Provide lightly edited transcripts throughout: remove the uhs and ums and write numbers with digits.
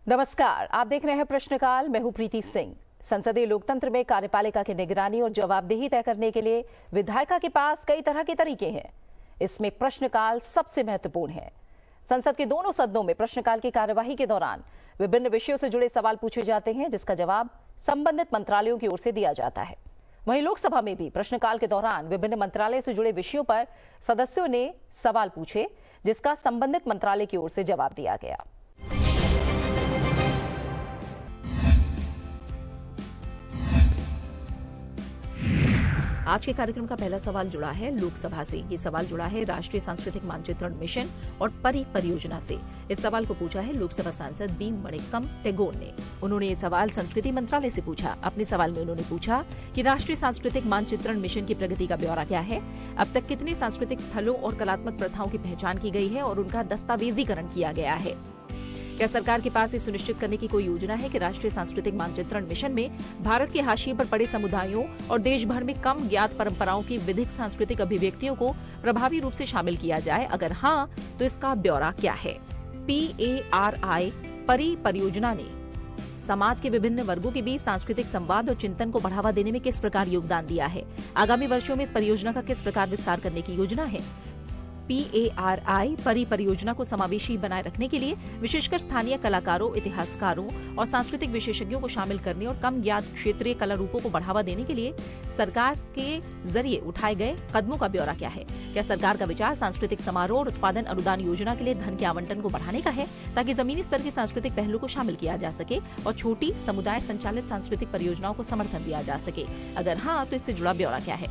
नमस्कार, आप देख रहे हैं प्रश्नकाल। मैं हूं प्रीति सिंह। संसदीय लोकतंत्र में कार्यपालिका की निगरानी और जवाबदेही तय करने के लिए विधायिका के पास कई तरह के तरीके हैं। इसमें प्रश्नकाल सबसे महत्वपूर्ण है। संसद के दोनों सदनों में प्रश्नकाल की कार्यवाही के दौरान विभिन्न विषयों से जुड़े सवाल पूछे जाते हैं, जिसका जवाब संबंधित मंत्रालयों की ओर से दिया जाता है। वहीं लोकसभा में भी प्रश्नकाल के दौरान विभिन्न मंत्रालय से जुड़े विषयों पर सदस्यों ने सवाल पूछे, जिसका संबंधित मंत्रालय की ओर से जवाब दिया गया। आज के कार्यक्रम का पहला सवाल जुड़ा है लोकसभा से। ये सवाल जुड़ा है राष्ट्रीय सांस्कृतिक मानचित्रण मिशन और परियोजना से। इस सवाल को पूछा है लोकसभा सांसद बी मणिक्कम टैगोर ने। उन्होंने ये सवाल संस्कृति मंत्रालय से पूछा। अपने सवाल में उन्होंने पूछा कि राष्ट्रीय सांस्कृतिक मानचित्रण मिशन की प्रगति का ब्यौरा क्या है, अब तक कितने सांस्कृतिक स्थलों और कलात्मक प्रथाओं की पहचान की गई है और उनका दस्तावेजीकरण किया गया है। क्या सरकार के पास ये सुनिश्चित करने की कोई योजना है कि राष्ट्रीय सांस्कृतिक मानचित्रण मिशन में भारत के हाशिए पर पड़े समुदायों और देश भर में कम ज्ञात परंपराओं की विधिक सांस्कृतिक अभिव्यक्तियों को प्रभावी रूप से शामिल किया जाए? अगर हाँ, तो इसका ब्यौरा क्या है? PARI परियोजना ने समाज के विभिन्न वर्गों के बीच सांस्कृतिक संवाद और चिंतन को बढ़ावा देने में किस प्रकार योगदान दिया है? आगामी वर्षों में इस परियोजना का किस प्रकार विस्तार करने की योजना है? PARI परियोजना को समावेशी बनाए रखने के लिए विशेषकर स्थानीय कलाकारों, इतिहासकारों और सांस्कृतिक विशेषज्ञों को शामिल करने और कम ज्ञात क्षेत्रीय कला रूपों को बढ़ावा देने के लिए सरकार के जरिए उठाए गए कदमों का ब्यौरा क्या है? क्या सरकार का विचार सांस्कृतिक समारोह और उत्पादन अनुदान योजना के लिए धन के आवंटन को बढ़ाने का है, ताकि जमीनी स्तर के सांस्कृतिक पहलू को शामिल किया जा सके और छोटी समुदाय संचालित सांस्कृतिक परियोजनाओं को समर्थन दिया जा सके? अगर हाँ, तो इससे जुड़ा ब्यौरा क्या है?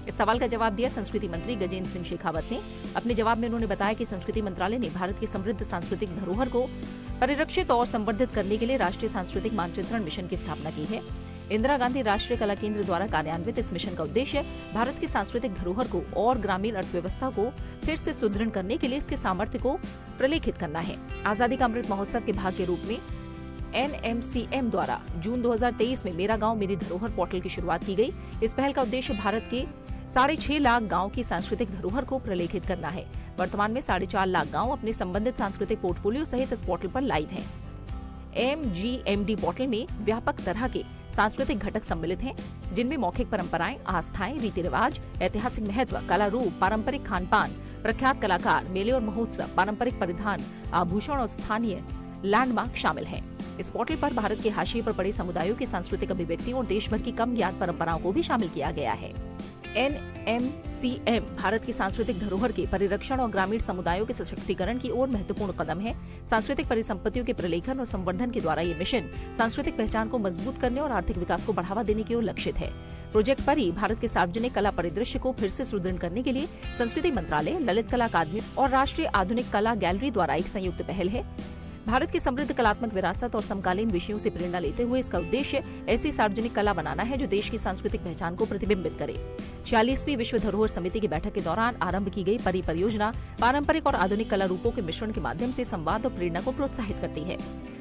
इस सवाल का जवाब दिया संस्कृति मंत्री गजेंद्र सिंह शेखावत ने। अपने जवाब में उन्होंने बताया कि संस्कृति मंत्रालय ने भारत की समृद्ध सांस्कृतिक धरोहर को परिरक्षित और संवर्धित करने के लिए राष्ट्रीय सांस्कृतिक मानचित्रण मिशन की स्थापना की है। इंदिरा गांधी राष्ट्रीय कला केंद्र द्वारा कार्यान्वित इस मिशन का उद्देश्य भारत की सांस्कृतिक धरोहर को और ग्रामीण अर्थव्यवस्था को फिर से सुदृढ़ करने के लिए इसके सामर्थ्य को प्रलेखित करना है। आजादी का अमृत महोत्सव के भाग के रूप में NMCM द्वारा जून 2023 में मेरा गांव मेरी धरोहर पोर्टल की शुरुआत की गई। इस पहल का उद्देश्य भारत के 6.5 लाख गांव की सांस्कृतिक धरोहर को प्रलेखित करना है। वर्तमान में 4.5 लाख गांव अपने संबंधित सांस्कृतिक पोर्टफोलियो सहित इस पोर्टल पर लाइव हैं। MGMD पोर्टल में व्यापक तरह के सांस्कृतिक घटक सम्मिलित हैं, जिनमें मौखिक परंपराएं, आस्थाएं, रीति रिवाज, ऐतिहासिक महत्व, कला रूप, पारंपरिक खान पान, प्रख्यात कलाकार, मेले और महोत्सव, पारंपरिक परिधान, आभूषण और स्थानीय लैंडमार्क शामिल हैं। इस पोर्टल पर भारत के हाशिए पर पड़े समुदायों की सांस्कृतिक अभिव्यक्तियों और देश भर की कम ज्ञात परंपराओं को भी शामिल किया गया है। NMCM भारत की सांस्कृतिक धरोहर के परिरक्षण और ग्रामीण समुदायों के सशक्तिकरण की ओर महत्वपूर्ण कदम है। सांस्कृतिक परिसंपत्तियों के प्रलेखन और संवर्धन के द्वारा ये मिशन सांस्कृतिक पहचान को मजबूत करने और आर्थिक विकास को बढ़ावा देने की ओर लक्षित है। प्रोजेक्ट परी भारत के सार्वजनिक कला परिदृश्य को फिर से सुदृढ़ करने के लिए संस्कृति मंत्रालय, ललित कला अकादमी और राष्ट्रीय आधुनिक कला गैलरी द्वारा एक संयुक्त पहल है। भारत की समृद्ध कलात्मक विरासत और समकालीन विषयों से प्रेरणा लेते हुए इसका उद्देश्य ऐसी सार्वजनिक कला बनाना है जो देश की सांस्कृतिक पहचान को प्रतिबिंबित करे। 46वीं विश्व धरोहर समिति की बैठक के दौरान आरंभ की गई परियोजना पारंपरिक और आधुनिक कला रूपों के मिश्रण के माध्यम से संवाद और प्रेरणा को प्रोत्साहित करती है।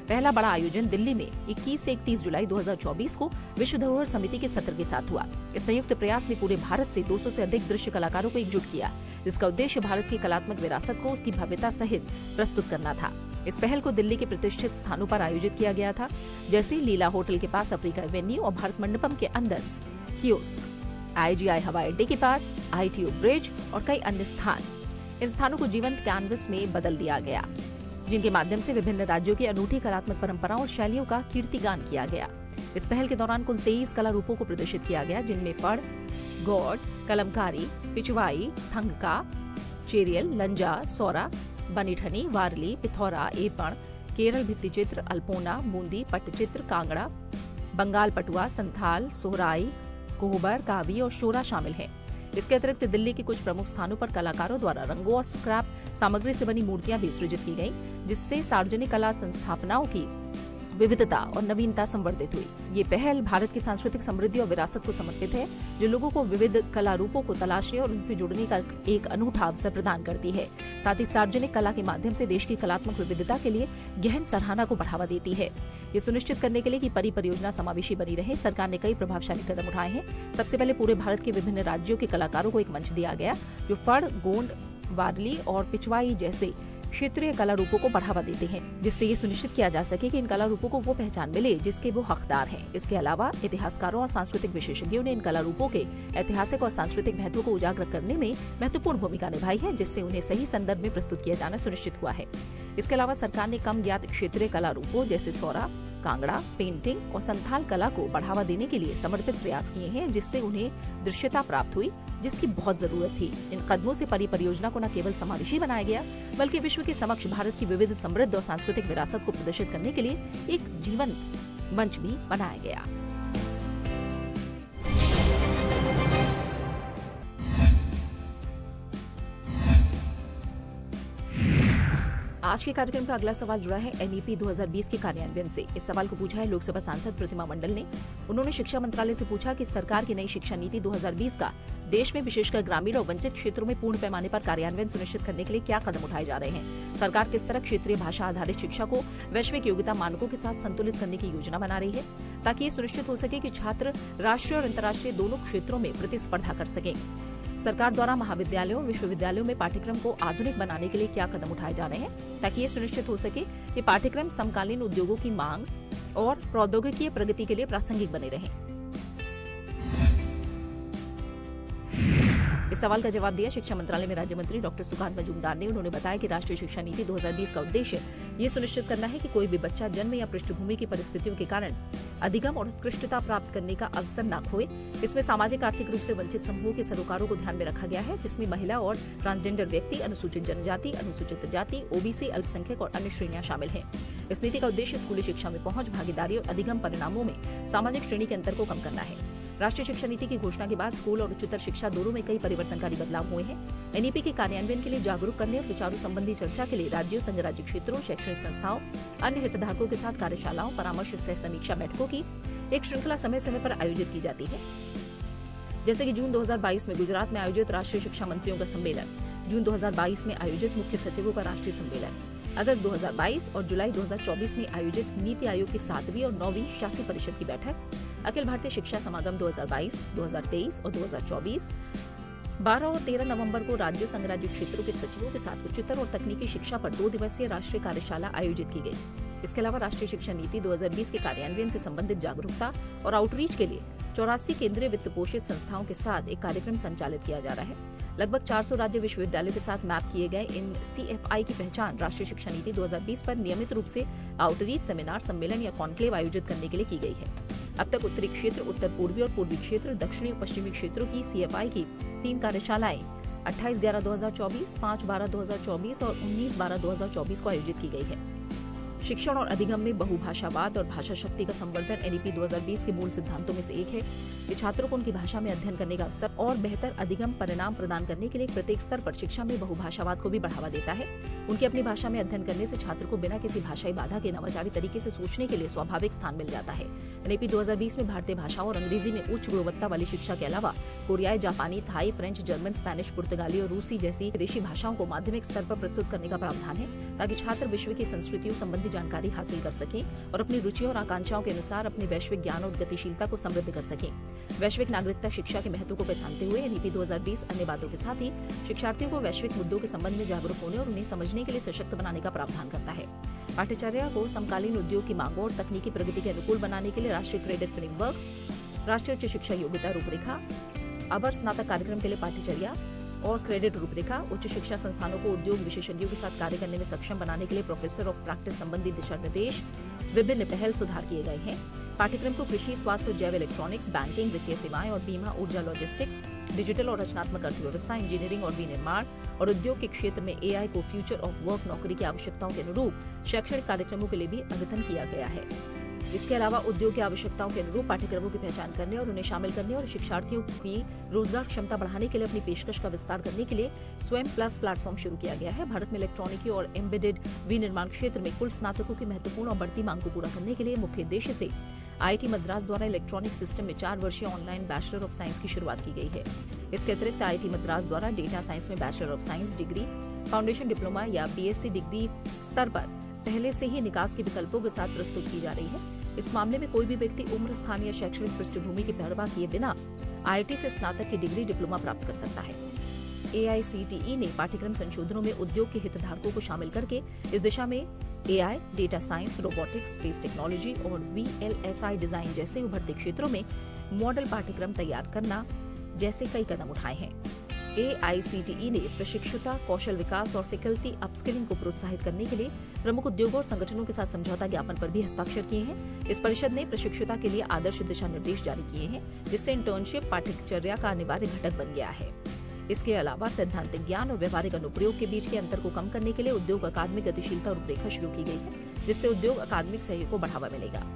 पहला बड़ा आयोजन दिल्ली में 21 से 31 जुलाई 2024 को विश्व धरोहर समिति के सत्र के साथ हुआ। इस संयुक्त प्रयास ने पूरे भारत से 200 से अधिक दृश्य कलाकारों को एकजुट किया, जिसका उद्देश्य भारत की कलात्मक विरासत को उसकी भव्यता सहित प्रस्तुत करना था। इस पहल को दिल्ली के प्रतिष्ठित स्थानों पर आयोजित किया गया था, जैसे लीला होटल के पास अफ्रीका एवेन्यू और भारत मंडपम के अंदर कियोस्क, IGI हवाई अड्डे के पास ITO ब्रिज और कई अन्य स्थान। इन स्थानों को जीवंत कैनवस में बदल दिया गया, जिनके माध्यम से विभिन्न राज्यों की अनूठी कलात्मक परंपराओं और शैलियों का कीर्तिगान किया गया। इस पहल के दौरान कुल 23 कला रूपों को प्रदर्शित किया गया, जिनमें फड़, गौड़, कलमकारी, पिचवाई, थंगका, चेरियल, लंजा, सौरा, बनीठनी, वारली, पिथौरा, एपण, केरल भित्ति चित्र, अल्पोना, बूंदी, पट्टचित्र, कांगड़ा, बंगाल पटुआ, संथाल, सोहराई, कोहबर, कावी और शोरा शामिल हैं। इसके अतिरिक्त दिल्ली के कुछ प्रमुख स्थानों पर कलाकारों द्वारा रंगों और स्क्रैप सामग्री से बनी मूर्तियां भी सृजित की गईं, जिससे सार्वजनिक कला संस्थापनाओं की विविधता और नवीनता संवर्धित हुई। ये पहल भारत की सांस्कृतिक समृद्धि और विरासत को समर्पित है, जो लोगों को विविध कला रूपों को तलाशने और उनसे जुड़ने का एक अनूठा अवसर प्रदान करती है। साथ ही सार्वजनिक कला के माध्यम से देश की कलात्मक विविधता के लिए गहन सराहना को बढ़ावा देती है। ये सुनिश्चित करने के लिए कि परियोजना समावेशी बनी रहे, सरकार ने कई प्रभावशाली कदम उठाए हैं। सबसे पहले पूरे भारत के विभिन्न राज्यों के कलाकारों को एक मंच दिया गया, जो फड़, गोंड, वारली और पिछवाई जैसे क्षेत्रीय कला रूपों को बढ़ावा देते हैं, जिससे ये सुनिश्चित किया जा सके कि इन कला रूपों को वो पहचान मिले जिसके वो हकदार हैं। इसके अलावा इतिहासकारों और सांस्कृतिक विशेषज्ञों ने इन कला रूपों के ऐतिहासिक और सांस्कृतिक महत्व को उजागर करने में महत्वपूर्ण भूमिका निभाई है, जिससे उन्हें सही संदर्भ में प्रस्तुत किया जाना सुनिश्चित हुआ है। इसके अलावा सरकार ने कम ज्ञात क्षेत्रीय कला रूपों जैसे सौरा, कांगड़ा, पेंटिंग और संथाल कला को बढ़ावा देने के लिए समर्पित प्रयास किए हैं, जिससे उन्हें दृश्यता प्राप्त हुई, जिसकी बहुत जरूरत थी। इन कदमों से परियोजना को न केवल समावेशी बनाया गया, बल्कि विश्व के समक्ष भारत की विविध, समृद्ध और सांस्कृतिक विरासत को प्रदर्शित करने के लिए एक जीवंत मंच भी बनाया गया। आज के कार्यक्रम का अगला सवाल जुड़ा है NEP 2020 के कार्यान्वयन से। इस सवाल को पूछा है लोकसभा सांसद प्रतिमा मंडल ने। उन्होंने शिक्षा मंत्रालय से पूछा कि सरकार की नई शिक्षा नीति 2020 का देश में विशेषकर ग्रामीण और वंचित क्षेत्रों में पूर्ण पैमाने पर कार्यान्वयन सुनिश्चित करने के लिए क्या कदम उठाए जा रहे हैं। सरकार किस तरह क्षेत्रीय भाषा आधारित शिक्षा को वैश्विक योग्यता मानकों के साथ संतुलित करने की योजना बना रही है, ताकि ये सुनिश्चित हो सके कि छात्र राष्ट्रीय और अंतर्राष्ट्रीय दोनों क्षेत्रों में प्रतिस्पर्धा कर सकें। सरकार द्वारा महाविद्यालयों और विश्वविद्यालयों में पाठ्यक्रम को आधुनिक बनाने के लिए क्या कदम उठाए जा रहे हैं, ताकि ये सुनिश्चित हो सके कि पाठ्यक्रम समकालीन उद्योगों की मांग और प्रौद्योगिकी प्रगति के लिए प्रासंगिक बने रहें। इस सवाल का जवाब दिया शिक्षा मंत्रालय में राज्य मंत्री डॉक्टर सुकांत मजूमदार ने। उन्होंने बताया कि राष्ट्रीय शिक्षा नीति 2020 का उद्देश्य ये सुनिश्चित करना है कि कोई भी बच्चा जन्म या पृष्ठभूमि की परिस्थितियों के कारण अधिगम और उत्कृष्टता प्राप्त करने का अवसर न खोए। इसमें सामाजिक आर्थिक रूप से वंचित समूहों के सरोकारों को ध्यान में रखा गया है, जिसमें महिला और ट्रांसजेंडर व्यक्ति, अनुसूचित जनजाति, अनुसूचित जाति, OBC, अल्पसंख्यक और अन्य श्रेणियां शामिल हैं। इस नीति का उद्देश्य स्कूली शिक्षा में पहुंच, भागीदारी और अधिगम परिणामों में सामाजिक श्रेणी के अंतर को कम करना है। राष्ट्रीय शिक्षा नीति की घोषणा के बाद स्कूल और उच्चतर शिक्षा दोनों में कई परिवर्तनकारी बदलाव हुए हैं। NEP के कार्यान्वयन के लिए जागरूक करने और विचारों संबंधी चर्चा के लिए राज्यों, संघ राज्य क्षेत्रों, शैक्षणिक संस्थाओं, अन्य हितधारकों के साथ कार्यशालाओं, परामर्श सह समीक्षा बैठकों की एक श्रृंखला समय समय पर आयोजित की जाती है। जैसे कि जून 2022 में गुजरात में आयोजित राष्ट्रीय शिक्षा मंत्रियों का सम्मेलन, जून 2022 में आयोजित मुख्य सचिवों का राष्ट्रीय सम्मेलन, अगस्त 2022 और जुलाई 2024 में आयोजित नीति आयोग की 7वीं और 9वीं शासी परिषद की बैठक, अखिल भारतीय शिक्षा समागम 2022, 2023 और 2024, 12 और 13 नवंबर को राज्यों, संघ राज्य क्षेत्रों के सचिवों के साथ उच्चतर और तकनीकी शिक्षा पर 2 दिवसीय राष्ट्रीय कार्यशाला आयोजित की गई। इसके अलावा राष्ट्रीय शिक्षा नीति 2020 के कार्यान्वयन से संबंधित जागरूकता और आउटरीच के लिए 84 केंद्रीय वित्त पोषित संस्थाओं के साथ एक कार्यक्रम संचालित किया जा रहा है। लगभग 400 राज्य विश्वविद्यालयों के साथ मैप किए गए इन CFI की पहचान राष्ट्रीय शिक्षा नीति 2020 पर नियमित रूप से आउटरीच, सेमिनार, सम्मेलन या कॉन्क्लेव आयोजित करने के लिए की गई है। अब तक उत्तरी क्षेत्र, उत्तर पूर्वी और पूर्वी क्षेत्र, दक्षिणी और पश्चिमी क्षेत्रों की CFI की 3 कार्यशालाएं 28/11/2024, 5/12/2024 और 19/12/2024 को आयोजित की गई है। शिक्षण और अधिगम में बहुभाषावाद और भाषा शक्ति का संवर्धन NEP 2020 के मूल सिद्धांतों में से एक है। ये छात्रों को उनकी भाषा में अध्ययन करने का अवसर और बेहतर अधिगम परिणाम प्रदान करने के लिए प्रत्येक स्तर पर शिक्षा में बहुभाषावाद को भी बढ़ावा देता है। उनकी अपनी भाषा में अध्ययन करने से छात्र को बिना किसी भाषाई बाधा के नवाचारी तरीके से सोचने के लिए स्वाभाविक स्थान मिल जाता है। NEP 2020 में भारतीय भाषाओं और अंग्रेजी में उच्च गुणवत्ता वाली शिक्षा के अलावा कोरियाई, जापानी, थाई, फ्रेंच, जर्मन, स्पेनिश, पुर्तगाली और रूसी जैसी विदेशी भाषाओं को माध्यमिक स्तर पर प्रस्तुत करने का प्रावधान है, ताकि छात्र विश्व की संस्कृतियों संबंधी जानकारी हासिल कर सकें और अपनी रुचियों और आकांक्षाओं के अनुसार अपने वैश्विक ज्ञान और गतिशीलता को समृद्ध कर सकें। वैश्विक नागरिकता शिक्षा के महत्व को पहचानते हुए NEP 2020 अन्य बातों के साथ ही शिक्षार्थियों को वैश्विक मुद्दों के संबंध में जागरूक होने और उन्हें समझने के लिए सशक्त बनाने का प्रावधान करता है। पाठ्यचर्या को समकालीन उद्योग की मांगों और तकनीकी प्रगति के अनुकूल बनाने के लिए राष्ट्रीय क्रेडिट फ्रेमवर्क, राष्ट्रीय उच्च शिक्षा योग्यता रूपरेखा, अवर स्नातक कार्यक्रम के लिए पाठ्यचर्या और क्रेडिट रूपरेखा, उच्च शिक्षा संस्थानों को उद्योग विशेषज्ञों के साथ कार्य करने में सक्षम बनाने के लिए प्रोफेसर ऑफ प्रैक्टिस संबंधी दिशा निर्देश, विभिन्न पहल सुधार किए गए हैं। पाठ्यक्रम को कृषि, स्वास्थ्य, जैव इलेक्ट्रॉनिक्स, बैंकिंग, वित्तीय सेवाएं और बीमा, ऊर्जा, लॉजिस्टिक्स, डिजिटल और रचनात्मक अर्थव्यवस्था, इंजीनियरिंग और विनिर्माण और उद्योग के क्षेत्र में AI को फ्यूचर ऑफ वर्क नौकरी की आवश्यकताओं के अनुरूप शैक्षणिक कार्यक्रमों के लिए भी अद्यतन किया गया है। इसके अलावा उद्योग की आवश्यकताओं के अनुरूप पाठ्यक्रमों की पहचान करने और उन्हें शामिल करने और शिक्षार्थियों की रोजगार क्षमता बढ़ाने के लिए अपनी पेशकश का विस्तार करने के लिए स्वयं प्लस प्लेटफॉर्म शुरू किया गया है। भारत में इलेक्ट्रॉनिकी और एम्बेडेड विनिर्माण क्षेत्र में कुल स्नातकों की महत्वपूर्ण और बढ़ती मांग को पूरा करने के लिए मुख्य उद्देश्य से IIT मद्रास द्वारा इलेक्ट्रॉनिक सिस्टम में 4 वर्षीय ऑनलाइन बैचलर ऑफ साइंस की शुरुआत की गई है। इसके अतिरिक्त IIT मद्रास द्वारा डेटा साइंस में bachelor of science degree, foundation diploma या BSc डिग्री स्तर पर पहले से ही निकास के विकल्पों के साथ प्रस्तुत की जा रही है। इस मामले में कोई भी व्यक्ति उम्र, स्थान या शैक्षणिक पृष्ठभूमि की परवाह किए बिना IIT से स्नातक की डिग्री, डिप्लोमा प्राप्त कर सकता है। AICTE ने पाठ्यक्रम संशोधनों में उद्योग के हितधारकों को शामिल करके इस दिशा में AI, data science, robotics, space technology और VLSI डिजाइन जैसे उभरते क्षेत्रों में मॉडल पाठ्यक्रम तैयार करना जैसे कई कदम उठाए हैं। AICTE ने प्रशिक्षुता, कौशल विकास और फैकल्टी अपस्किलिंग को प्रोत्साहित करने के लिए प्रमुख उद्योगों और संगठनों के साथ समझौता ज्ञापन पर भी हस्ताक्षर किए हैं। इस परिषद ने प्रशिक्षुता के लिए आदर्श दिशा निर्देश जारी किए हैं, जिससे इंटर्नशिप पाठ्यचर्या का अनिवार्य घटक बन गया है। इसके अलावा सैद्धांतिक ज्ञान और व्यवहारिक अनुप्रयोग के बीच के अंतर को कम करने के लिए उद्योग अकादमिक गतिशीलता रूपरेखा शुरू की गई है, जिससे उद्योग अकादमिक सहयोग को बढ़ावा मिलेगा।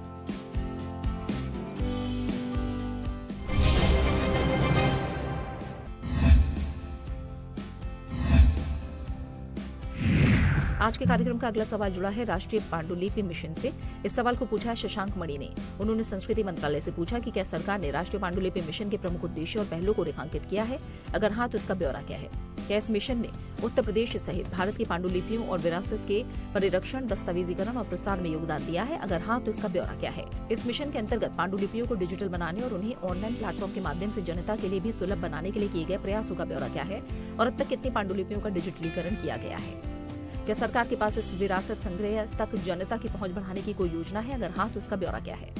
आज के कार्यक्रम का अगला सवाल जुड़ा है राष्ट्रीय पांडुलिपि मिशन से। इस सवाल को पूछा है शशांक मणि ने। उन्होंने संस्कृति मंत्रालय से पूछा कि क्या सरकार ने राष्ट्रीय पांडुलिपि मिशन के प्रमुख उद्देश्य और पहलुओं को रेखांकित किया है? अगर हाँ, तो इसका ब्यौरा क्या है? क्या इस मिशन ने उत्तर प्रदेश सहित भारत की पांडुलिपियों और विरासत के परिरक्षण, दस्तावेजीकरण और प्रसार में योगदान दिया है? अगर हाँ, तो इसका ब्यौरा क्या है? इस मिशन के अंतर्गत पांडुलिपियों को डिजिटल बनाने और उन्हें ऑनलाइन प्लेटफॉर्म के माध्यम से जनता के लिए भी सुलभ बनाने के लिए किए गए प्रयासों का ब्यौरा क्या है? और अब तक कितनी पांडुलिपियों का डिजिटलीकरण किया गया है? क्या सरकार के पास इस विरासत संग्रह तक जनता की पहुंच बढ़ाने की कोई योजना है? अगर हाँ, तो इसका ब्यौरा क्या है?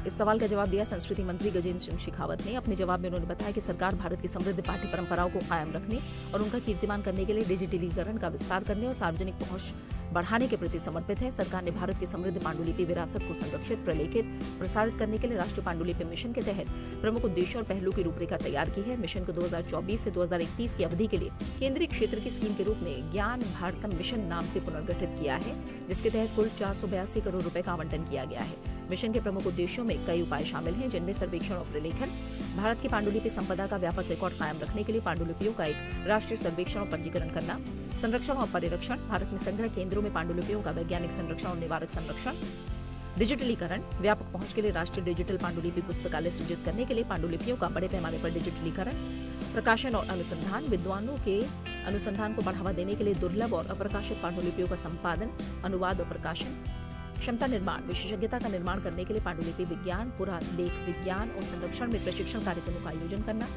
इस सवाल का जवाब दिया संस्कृति मंत्री गजेंद्र सिंह शेखावत ने। अपने जवाब में उन्होंने बताया कि सरकार भारत की समृद्ध पाठ्य परंपराओं को कायम रखने और उनका कीर्तिमान करने के लिए डिजिटलीकरण का विस्तार करने और सार्वजनिक पहुंच बढ़ाने के प्रति समर्पित है। सरकार ने भारत की समृद्ध पांडुलिपि विरासत को संरक्षित, प्रलेखित, प्रसारित करने के लिए राष्ट्रीय पांडुलिपि मिशन के तहत प्रमुख उद्देश्यों और पहलुओं की रूपरेखा तैयार की है। मिशन को 2024 से 2031 की अवधि के लिए केंद्रीय क्षेत्र की स्कीम के रूप में ज्ञान भारतम मिशन नाम से पुनर्गठित किया है, जिसके तहत कुल 482 करोड़ रुपए का आवंटन किया गया है। मिशन के प्रमुख उद्देश्यों में कई उपाय शामिल हैं, जिनमें सर्वेक्षण और प्रलेखन, भारत की पांडुलिपि संपदा का व्यापक रिकॉर्ड कायम रखने के लिए पांडुलिपियों का एक राष्ट्रीय सर्वेक्षण और पंजीकरण करना, संरक्षण और परिरक्षण, भारत में संग्रह केंद्रों में पांडुलिपियों का वैज्ञानिक संरक्षण और निवारक संरक्षण, डिजिटलीकरण, व्यापक पहुंच के लिए राष्ट्रीय डिजिटल पांडुलिपि पुस्तकालय सृजित करने के लिए पांडुलिपियों का बड़े पैमाने पर डिजिटलीकरण, प्रकाशन और अनुसंधान, विद्वानों के अनुसंधान को बढ़ावा देने के लिए दुर्लभ और अप्रकाशित पांडुलिपियों का संपादन, अनुवाद और प्रकाशन, क्षमता निर्माण, विशेषज्ञता का निर्माण करने के लिए पांडुलिपि विज्ञान, पुरालेख विज्ञान और संरक्षण में प्रशिक्षण कार्यक्रमों का आयोजन करना,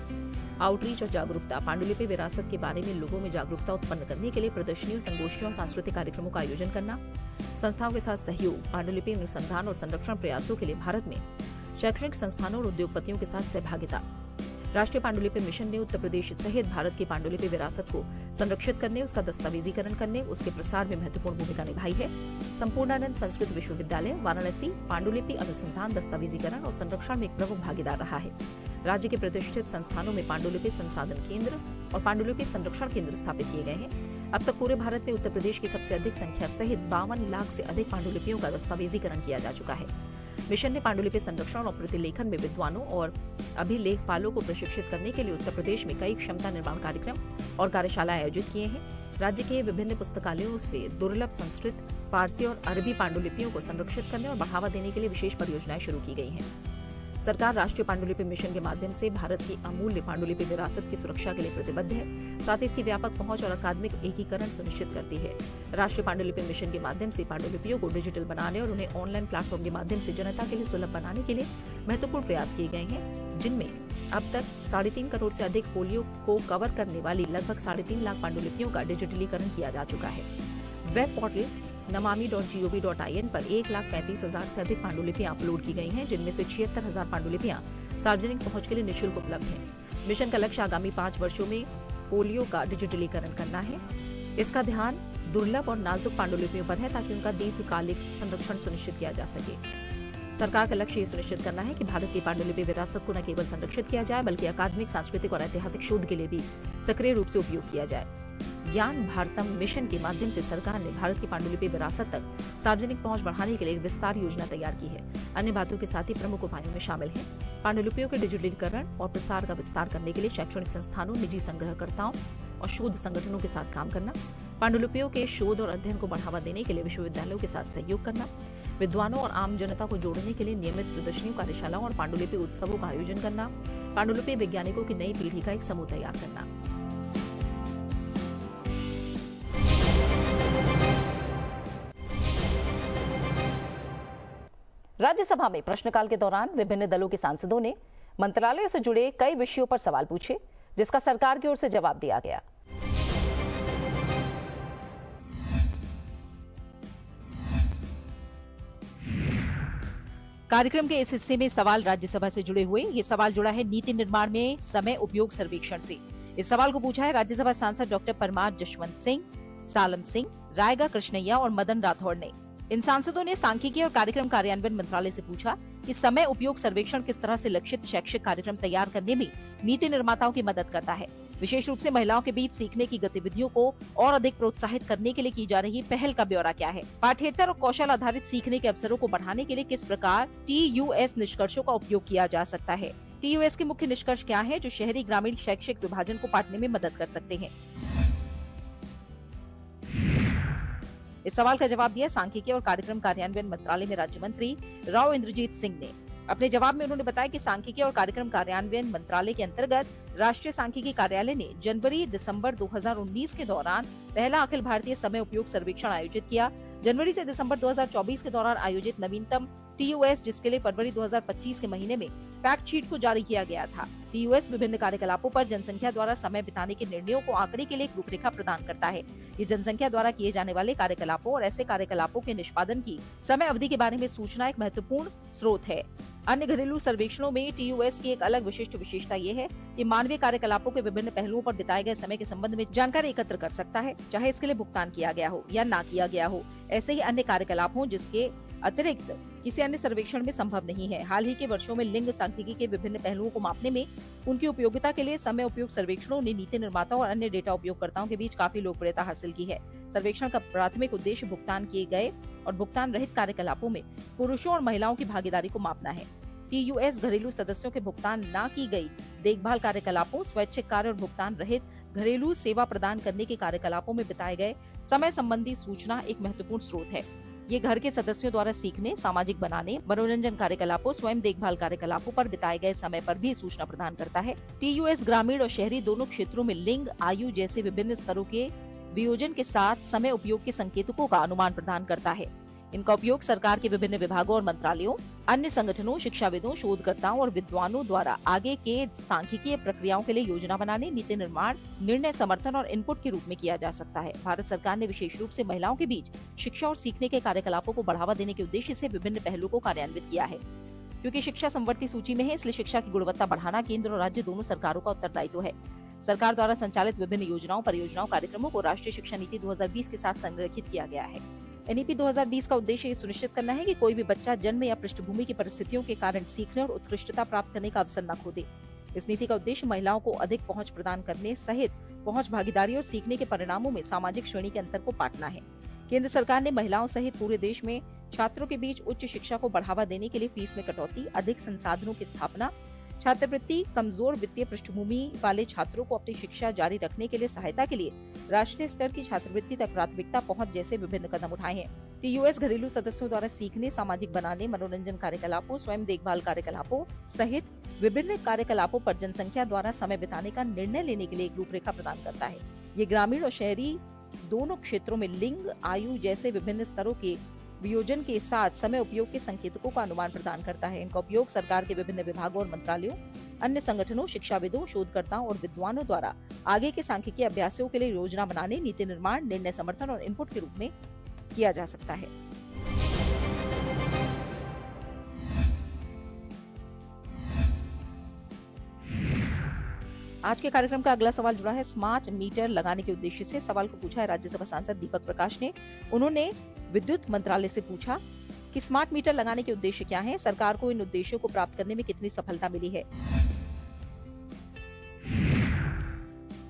आउटरीच और जागरूकता, पांडुलिपि विरासत के बारे में लोगों में जागरूकता उत्पन्न करने के लिए प्रदर्शनियों, संगोष्ठियों और सांस्कृतिक कार्यक्रमों का आयोजन करना, संस्थाओं के साथ सहयोग, पांडुलिपि अनुसंधान और संरक्षण प्रयासों के लिए भारत में शैक्षणिक संस्थानों और उद्योगपतियों के साथ सहभागिता। राष्ट्रीय पांडुलिपि मिशन ने उत्तर प्रदेश सहित भारत की पांडुलिपि विरासत को संरक्षित करने, उसका दस्तावेजीकरण करने, उसके प्रसार में महत्वपूर्ण भूमिका निभाई है। संपूर्णानंद संस्कृत विश्वविद्यालय वाराणसी पांडुलिपि अनुसंधान, दस्तावेजीकरण और संरक्षण में एक प्रमुख भागीदार रहा है। राज्य के प्रतिष्ठित संस्थानों में पांडुलिपि संसाधन केंद्र और पांडुलिपि संरक्षण केंद्र स्थापित किए गए हैं। अब तक पूरे भारत में उत्तर प्रदेश की सबसे अधिक संख्या सहित 52 लाख से अधिक पांडुलिपियों का दस्तावेजीकरण किया जा चुका है। मिशन ने पांडुलिपि संरक्षण और प्रतिलेखन में विद्वानों और अभिलेखपालों को प्रशिक्षित करने के लिए उत्तर प्रदेश में कई क्षमता निर्माण कार्यक्रम और कार्यशाला आयोजित किए हैं। राज्य के विभिन्न पुस्तकालयों से दुर्लभ संस्कृत, फारसी और अरबी पांडुलिपियों को संरक्षित करने और बढ़ावा देने के लिए विशेष परियोजनाएं शुरू की गई हैं। सरकार राष्ट्रीय पांडुलिपि मिशन के माध्यम से भारत की अमूल्य पांडुलिपि विरासत की सुरक्षा के लिए प्रतिबद्ध है, साथ ही इसकी व्यापक पहुंच और अकादमिक एकीकरण सुनिश्चित करती है। राष्ट्रीय पांडुलिपि मिशन के माध्यम से पांडुलिपियों को डिजिटल बनाने और उन्हें ऑनलाइन प्लेटफॉर्म के माध्यम से जनता के लिए सुलभ बनाने के लिए महत्वपूर्ण प्रयास किए गए हैं, जिनमें अब तक 3.5 करोड़ से अधिक फोलियो को कवर करने वाली लगभग 3.5 लाख पांडुलिपियों का डिजिटलीकरण किया जा चुका है। वेब पोर्टल namami.gov.in पर 1,35,000 से अधिक पांडुलिपियां अपलोड की गई हैं, जिनमें से 76,000 पांडुलिपियां सार्वजनिक पहुंच के लिए निःशुल्क उपलब्ध हैं। मिशन का लक्ष्य आगामी 5 वर्षों में फोलियो का डिजिटलीकरण करना है। इसका ध्यान दुर्लभ और नाजुक पांडुलिपियों पर है, ताकि उनका दीर्घकालिक संरक्षण सुनिश्चित किया जा सके। सरकार का लक्ष्य ये सुनिश्चित करना है कि भारत की पांडुलिपि विरासत को न केवल संरक्षित किया जाए, बल्कि अकादमिक, सांस्कृतिक और ऐतिहासिक शोध के लिए भी सक्रिय रूप से उपयोग किया जाए। ज्ञान भारतम मिशन के माध्यम से सरकार ने भारत की पांडुलिपि विरासत तक सार्वजनिक पहुंच बढ़ाने के लिए एक विस्तार योजना तैयार की है। अन्य बातों के साथ ही प्रमुख उपायों में शामिल हैं पांडुलिपियों के डिजिटलीकरण और प्रसार का विस्तार करने के लिए शैक्षणिक संस्थानों, निजी संग्रहकर्ताओं और शोध संगठनों के साथ काम करना, पांडुलिपियों के शोध और अध्ययन को बढ़ावा देने के लिए विश्वविद्यालयों के साथ सहयोग करना, विद्वानों और आम जनता को जोड़ने के लिए नियमित प्रदर्शनियों, कार्यशालाओं और पांडुलिपि उत्सवों का आयोजन करना, पांडुलिपि वैज्ञानिकों की नई पीढ़ी का एक समूह तैयार करना। राज्यसभा में प्रश्नकाल के दौरान विभिन्न दलों के सांसदों ने मंत्रालयों से जुड़े कई विषयों पर सवाल पूछे, जिसका सरकार की ओर से जवाब दिया गया। कार्यक्रम के इस हिस्से में सवाल राज्यसभा से जुड़े हुए। ये सवाल जुड़ा है नीति निर्माण में समय उपयोग सर्वेक्षण से। इस सवाल को पूछा है राज्यसभा सांसद डॉक्टर परमार जसवंत सिंह, सालम सिंह, रायगा कृष्णैया और मदन राठौड़ ने। इन सांसदों ने सांख्यिकी और कार्यक्रम कार्यान्वयन मंत्रालय से पूछा कि समय उपयोग सर्वेक्षण किस तरह से लक्षित शैक्षिक कार्यक्रम तैयार करने में नीति निर्माताओं की मदद करता है। विशेष रूप से महिलाओं के बीच सीखने की गतिविधियों को और अधिक प्रोत्साहित करने के लिए की जा रही पहल का ब्यौरा क्या है। पाठ्येतर और कौशल आधारित सीखने के अवसरों को बढ़ाने के लिए किस प्रकार TUS निष्कर्षों का उपयोग किया जा सकता है। TUS के मुख्य निष्कर्ष क्या है जो शहरी ग्रामीण शैक्षिक विभाजन को पाटने में मदद कर सकते हैं। इस सवाल का जवाब दिया सांख्यिकी और कार्यक्रम कार्यान्वयन मंत्रालय में राज्य मंत्री राव इंद्रजीत सिंह ने। अपने जवाब में उन्होंने बताया कि सांख्यिकी और कार्यक्रम कार्यान्वयन मंत्रालय के अंतर्गत राष्ट्रीय सांख्यिकी कार्यालय ने जनवरी-दिसंबर 2019 के दौरान पहला अखिल भारतीय समय उपयोग सर्वेक्षण आयोजित किया। जनवरी से दिसंबर 2024 के दौरान आयोजित नवीनतम TUS, जिसके लिए फरवरी 2025 के महीने में फैक्ट शीट को जारी किया गया था। TUS विभिन्न कार्यकलापों पर जनसंख्या द्वारा समय बिताने के निर्णयों को आंकने के लिए एक रूपरेखा प्रदान करता है। ये जनसंख्या द्वारा किए जाने वाले कार्यकलापों और ऐसे कार्यकलापों के निष्पादन की समय अवधि के बारे में सूचना एक महत्वपूर्ण स्रोत है। अन्य घरेलू सर्वेक्षणों में TUS की एक अलग विशिष्ट विशेषता ये है कि मानवीय कार्यकलापों के विभिन्न पहलुओं पर बिताए गए समय के संबंध में जानकारी एकत्र कर सकता है, चाहे इसके लिए भुगतान किया गया हो या ना किया गया हो। ऐसे ही अन्य कार्यकलाप हों जिसके अतिरिक्त किसी अन्य सर्वेक्षण में संभव नहीं है। हाल ही के वर्षों में लिंग सांख्यिकी के विभिन्न पहलुओं को मापने में उनकी उपयोगिता के लिए समय उपयोग सर्वेक्षणों ने नीति निर्माताओं और अन्य डेटा उपयोगकर्ताओं के बीच काफी लोकप्रियता हासिल की है। सर्वेक्षण का प्राथमिक उद्देश्य भुगतान किए गए और भुगतान रहित कार्यकलापों में पुरुषों और महिलाओं की भागीदारी को मापना है। TUS घरेलू सदस्यों के भुगतान ना की गई देखभाल कार्यकलापों, स्वैच्छिक कार्य और भुगतान रहित घरेलू सेवा प्रदान करने के कार्यकलापों में बिताए गए समय संबंधी सूचना एक महत्वपूर्ण स्रोत है। ये घर के सदस्यों द्वारा सीखने, सामाजिक बनाने, मनोरंजन कार्यकलापों, स्वयं देखभाल कार्यकलापों पर बिताए गए समय पर भी सूचना प्रदान करता है। TUS ग्रामीण और शहरी दोनों क्षेत्रों में लिंग, आयु जैसे विभिन्न स्तरों के वियोजन के साथ समय उपयोग के संकेतकों का अनुमान प्रदान करता है। इनका उपयोग सरकार के विभिन्न विभागों और मंत्रालयों, अन्य संगठनों, शिक्षाविदों, शोधकर्ताओं और विद्वानों द्वारा आगे के सांख्यिकीय प्रक्रियाओं के लिए योजना बनाने, नीति निर्माण, निर्णय समर्थन और इनपुट के रूप में किया जा सकता है। भारत सरकार ने विशेष रूप से महिलाओं के बीच शिक्षा और सीखने के कार्यकलापों को बढ़ावा देने के उद्देश्य से विभिन्न पहलुओं को कार्यान्वित किया है। क्योंकि शिक्षा समवर्ती सूची में है, इसलिए शिक्षा की गुणवत्ता बढ़ाना केंद्र और राज्य दोनों सरकारों का उत्तरदायित्व है। सरकार द्वारा संचालित विभिन्न योजनाओं, परियोजनाओं, कार्यक्रमों को राष्ट्रीय शिक्षा नीति 2020 के साथ संरेखित किया गया है। NEP 2020 का उद्देश्य ये सुनिश्चित करना है कि कोई भी बच्चा जन्म या पृष्ठभूमि की परिस्थितियों के कारण सीखने और उत्कृष्टता प्राप्त करने का अवसर न खो दे। इस नीति का उद्देश्य महिलाओं को अधिक पहुंच प्रदान करने सहित पहुंच, भागीदारी और सीखने के परिणामों में सामाजिक श्रेणी के अंतर को पाटना है। केंद्र सरकार ने महिलाओं सहित पूरे देश में छात्रों के बीच उच्च शिक्षा को बढ़ावा देने के लिए फीस में कटौती, अधिक संसाधनों की स्थापना, छात्रवृत्ति, कमजोर वित्तीय पृष्ठभूमि वाले छात्रों को अपनी शिक्षा जारी रखने के लिए सहायता के लिए राष्ट्रीय स्तर की छात्रवृत्ति तक प्राथमिकता पहुंच जैसे विभिन्न कदम उठाए हैं। TUS घरेलू सदस्यों द्वारा सीखने, सामाजिक बनाने, मनोरंजन कार्यकलापों, स्वयं देखभाल कार्यकलापों सहित विभिन्न कार्यकलापों पर जनसंख्या द्वारा समय बिताने का निर्णय लेने के लिए एक रूपरेखा प्रदान करता है। ये ग्रामीण और शहरी दोनों क्षेत्रों में लिंग, आयु जैसे विभिन्न स्तरों के वियोजन के साथ समय उपयोग के संकेतकों का अनुमान प्रदान करता है। इनका उपयोग सरकार के विभिन्न विभागों और मंत्रालयों, अन्य संगठनों, शिक्षाविदों, शोधकर्ताओं और विद्वानों द्वारा आगे के सांख्यिकीय अभ्यासों के लिए योजना बनाने, नीति निर्माण, निर्णय समर्थन और इनपुट के रूप में किया जा सकता है। आज के कार्यक्रम का अगला सवाल जुड़ा है स्मार्ट मीटर लगाने के उद्देश्य से। सवाल को पूछा है राज्यसभा सांसद दीपक प्रकाश ने। उन्होंने विद्युत मंत्रालय से पूछा कि स्मार्ट मीटर लगाने के उद्देश्य क्या हैं, सरकार को इन उद्देश्यों को प्राप्त करने में कितनी सफलता मिली है।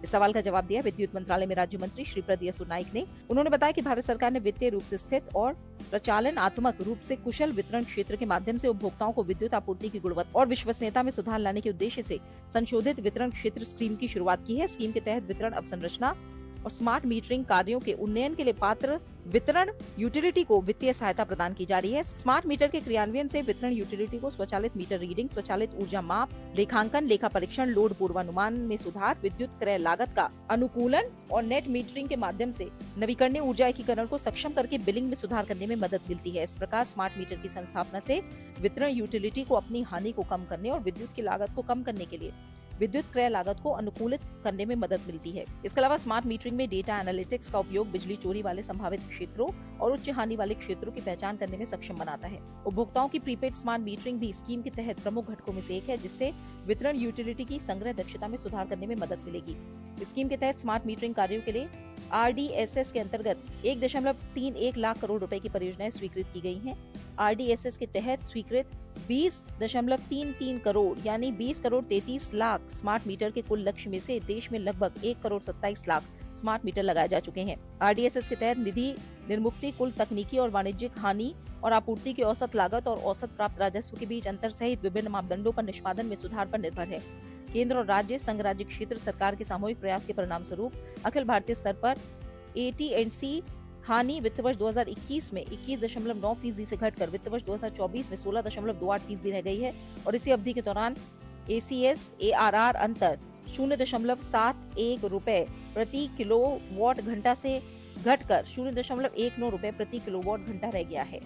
इस सवाल का जवाब दिया विद्युत मंत्रालय में राज्य मंत्री श्रीपद यसो नाइक ने। उन्होंने बताया कि भारत सरकार ने वित्तीय रूप से स्थित और प्रचालनात्मक रूप से कुशल वितरण क्षेत्र के माध्यम से उपभोक्ताओं को विद्युत आपूर्ति की गुणवत्ता और विश्वसनीयता में सुधार लाने के उद्देश्य से संशोधित वितरण क्षेत्र स्कीम की शुरुआत की है। स्कीम के तहत वितरण अवसंरचना और स्मार्ट मीटरिंग कार्यों के उन्नयन के लिए पात्र वितरण यूटिलिटी को वित्तीय सहायता प्रदान की जा रही है। स्मार्ट मीटर के क्रियान्वयन से वितरण यूटिलिटी को स्वचालित मीटर रीडिंग, स्वचालित ऊर्जा माप, लेखांकन, लेखा परीक्षण, लोड पूर्वानुमान में सुधार, विद्युत क्रय लागत का अनुकूलन और नेट मीटरिंग के माध्यम से नवीकरणीय ऊर्जा एकीकरण को सक्षम करके बिलिंग में सुधार करने में मदद मिलती है। इस प्रकार स्मार्ट मीटर की संस्थापना से वितरण यूटिलिटी को अपनी हानि को कम करने और विद्युत की लागत को कम करने के लिए विद्युत क्रय लागत को अनुकूलित करने में मदद मिलती है। इसके अलावा स्मार्ट मीटरिंग में डेटा एनालिटिक्स का उपयोग बिजली चोरी वाले संभावित क्षेत्रों और उच्च हानि वाले क्षेत्रों की पहचान करने में सक्षम बनाता है। उपभोक्ताओं की प्रीपेड स्मार्ट मीटरिंग भी स्कीम के तहत प्रमुख घटकों में से एक है, जिससे वितरण यूटिलिटी की संग्रह दक्षता में सुधार करने में मदद मिलेगी। स्कीम के तहत स्मार्ट मीटरिंग कार्यों के लिए RDSS के अंतर्गत 1.31 लाख करोड़ रुपए की परियोजनाएं स्वीकृत की गई हैं। RDSS के तहत स्वीकृत 20.33 करोड़ यानी 20 करोड़ 33 लाख स्मार्ट मीटर के कुल लक्ष्य में से देश में लगभग 1 करोड़ 27 लाख स्मार्ट मीटर लगाए जा चुके हैं। RDSS के तहत निधि निर्मुक्ति कुल तकनीकी और वाणिज्यिक हानि और आपूर्ति की औसत लागत और औसत प्राप्त राजस्व के बीच अंतर सहित विभिन्न मापदंडों पर निष्पादन में सुधार पर निर्भर है। केंद्र और राज्य, संघ राज्य क्षेत्र सरकार के सामूहिक प्रयास के परिणाम स्वरूप अखिल भारतीय स्तर पर AT&C हानि वित्त वर्ष 2021 में 21.9% से घटकर वित्त वर्ष 2024 में 16.28% रह गई है और इसी अवधि के दौरान ACS ARR अंतर 0.71 रुपए प्रति किलोवाट घंटा से घटकर 0.19 रुपए प्रति किलोवाट घंटा रह गया है।